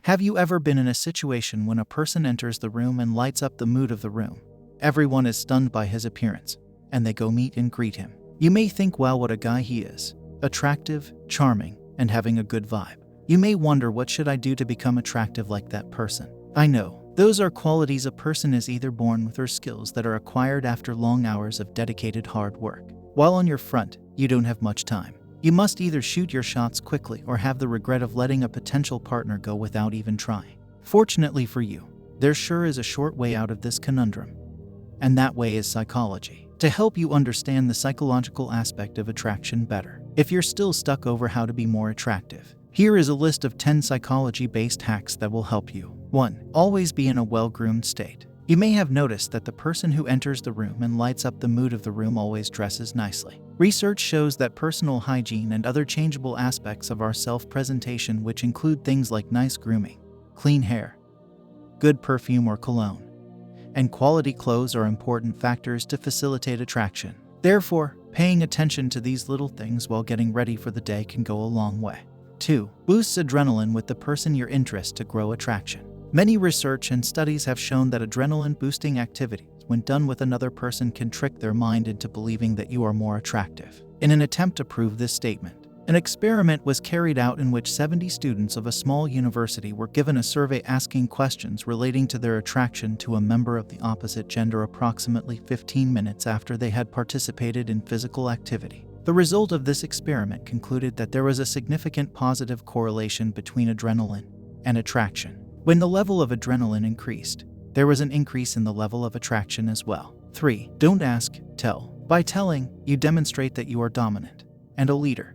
Have you ever been in a situation when a person enters the room and lights up the mood of the room? Everyone is stunned by his appearance, and they go meet and greet him. You may think, wow, what a guy he is. Attractive, charming, and having a good vibe. You may wonder, what should I do to become attractive like that person? I know, those are qualities a person is either born with or skills that are acquired after long hours of dedicated hard work. While on your front, you don't have much time. You must either shoot your shots quickly or have the regret of letting a potential partner go without even trying. Fortunately for you, there sure is a short way out of this conundrum. And that way is psychology, to help you understand the psychological aspect of attraction better. If you're still stuck over how to be more attractive, here is a list of 10 psychology-based hacks that will help you. 1. Always be in a well-groomed state. You may have noticed that the person who enters the room and lights up the mood of the room always dresses nicely. Research shows that personal hygiene and other changeable aspects of our self-presentation, which include things like nice grooming, clean hair, good perfume or cologne, and quality clothes, are important factors to facilitate attraction. Therefore, paying attention to these little things while getting ready for the day can go a long way. 2. Boosts adrenaline with the person you're interested to grow attraction. Many research and studies have shown that adrenaline-boosting activities, when done with another person, can trick their mind into believing that you are more attractive. In an attempt to prove this statement, an experiment was carried out in which 70 students of a small university were given a survey asking questions relating to their attraction to a member of the opposite gender approximately 15 minutes after they had participated in physical activity. The result of this experiment concluded that there was a significant positive correlation between adrenaline and attraction. When the level of adrenaline increased, there was an increase in the level of attraction as well. 3. Don't ask, tell. By telling, you demonstrate that you are dominant and a leader.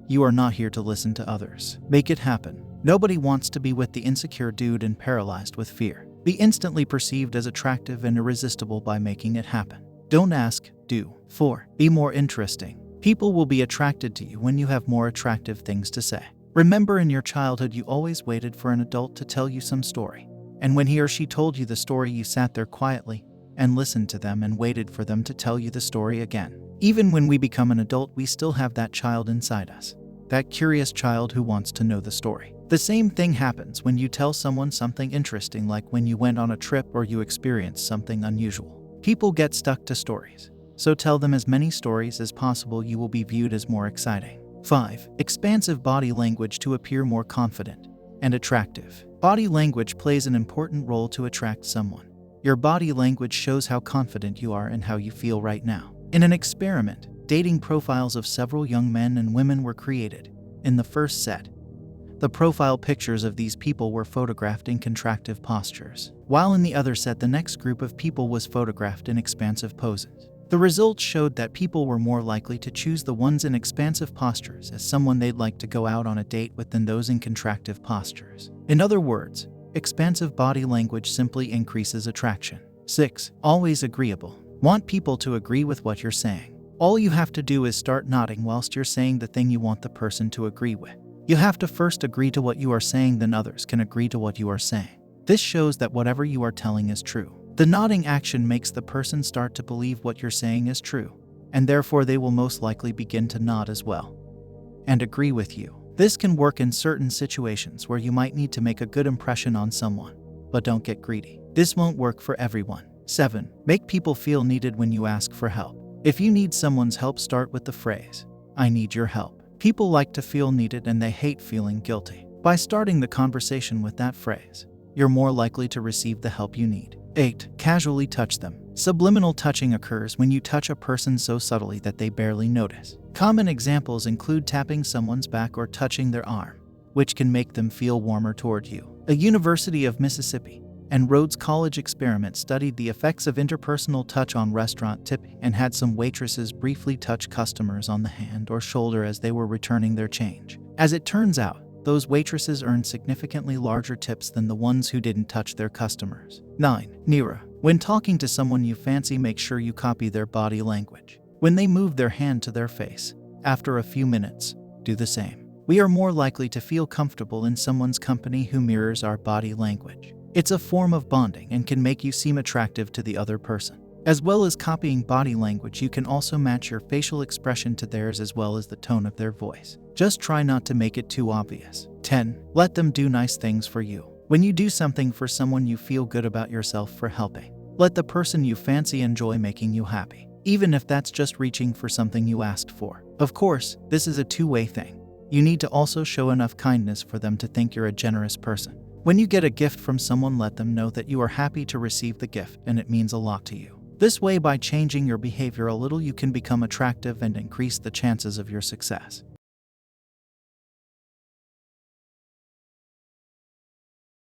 You are not here to listen to others. Make it happen. Nobody wants to be with the insecure dude and paralyzed with fear. Be instantly perceived as attractive and irresistible by making it happen. Don't ask, do. 4. Be more interesting. People will be attracted to you when you have more attractive things to say. Remember, in your childhood, you always waited for an adult to tell you some story. And when he or she told you the story, you sat there quietly and listened to them and waited for them to tell you the story again. Even when we become an adult, we still have that child inside us, that curious child who wants to know the story. The same thing happens when you tell someone something interesting, like when you went on a trip or you experienced something unusual. People get stuck to stories, so tell them as many stories as possible. You will be viewed as more exciting. 5. Expansive body language to appear more confident and attractive. Body language plays an important role to attract someone. Your body language shows how confident you are and how you feel right now. In an experiment, dating profiles of several young men and women were created. In the first set, the profile pictures of these people were photographed in contractive postures, while in the other set, the next group of people was photographed in expansive poses. The results showed that people were more likely to choose the ones in expansive postures as someone they'd like to go out on a date with than those in contractive postures. In other words, expansive body language simply increases attraction. 6. Always agreeable. Want people to agree with what you're saying. All you have to do is start nodding whilst you're saying the thing you want the person to agree with. You have to first agree to what you are saying, then others can agree to what you are saying. This shows that whatever you are telling is true. The nodding action makes the person start to believe what you're saying is true, and therefore they will most likely begin to nod as well and agree with you. This can work in certain situations where you might need to make a good impression on someone, but don't get greedy. This won't work for everyone. 7. Make people feel needed when you ask for help. If you need someone's help, start with the phrase, "I need your help." People like to feel needed and they hate feeling guilty. By starting the conversation with that phrase, you're more likely to receive the help you need. 8. Casually touch them. Subliminal touching occurs when you touch a person so subtly that they barely notice. Common examples include tapping someone's back or touching their arm, which can make them feel warmer toward you. A University of Mississippi and Rhodes College experiment studied the effects of interpersonal touch on restaurant tipping and had some waitresses briefly touch customers on the hand or shoulder as they were returning their change. As it turns out, those waitresses earned significantly larger tips than the ones who didn't touch their customers. 9. Mirror. When talking to someone you fancy, make sure you copy their body language. When they move their hand to their face, after a few minutes, do the same. We are more likely to feel comfortable in someone's company who mirrors our body language. It's a form of bonding and can make you seem attractive to the other person. As well as copying body language, you can also match your facial expression to theirs as well as the tone of their voice. Just try not to make it too obvious. 10. Let them do nice things for you. When you do something for someone, you feel good about yourself for helping. Let the person you fancy enjoy making you happy, even if that's just reaching for something you asked for. Of course, this is a two-way thing. You need to also show enough kindness for them to think you're a generous person. When you get a gift from someone, let them know that you are happy to receive the gift and it means a lot to you. This way, by changing your behavior a little, you can become attractive and increase the chances of your success.